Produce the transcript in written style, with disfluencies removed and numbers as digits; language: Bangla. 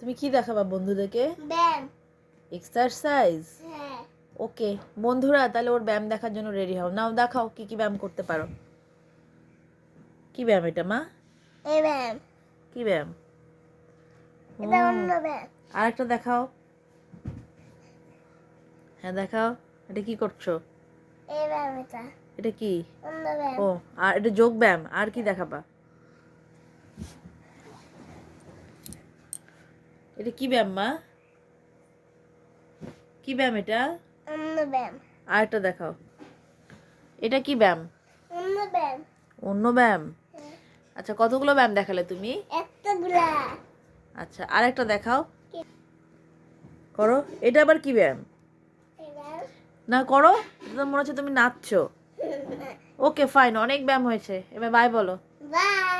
তুমি কি দেখাবা বন্ধুদেরকে? ব্যায়াম। এক্সারসাইজ। হ্যাঁ। ওকে বন্ধুরা, তাহলে ওর ব্যায়াম দেখার জন্য রেডি হও। নাও দেখাও কি কি ব্যায়াম করতে পারো। কি ব্যায়াম এটা মা? এই ব্যায়াম। কি ব্যায়াম? এটা অন্য ব্যায়াম। আরেকটা দেখাও। হ্যাঁ দেখাও। এটা কি করছো? এই ব্যায়াম এটা। এটা কি? অন্য ব্যায়াম। ও, আর এটা যোগ ব্যায়াম। আর কি দেখাবা? এটা কি ব্যায়াম মা? কি ব্যায়াম এটা? অন্য ব্যায়াম। আরেকটা দেখাও। এটা কি ব্যায়াম? অন্য ব্যায়াম। অন্য ব্যায়াম। আচ্ছা কতগুলো ব্যায়াম দেখালে তুমি? একটা গুলা। আচ্ছা আরেকটা দেখাও। করো। এটা আবার কি ব্যায়াম? এই ব্যায়াম। না করো, এটা তো মনে হচ্ছে তুমি নাচছো। ওকে ফাইন, অনেক ব্যায়াম হয়েছে, এবার বাই বলো। বাই।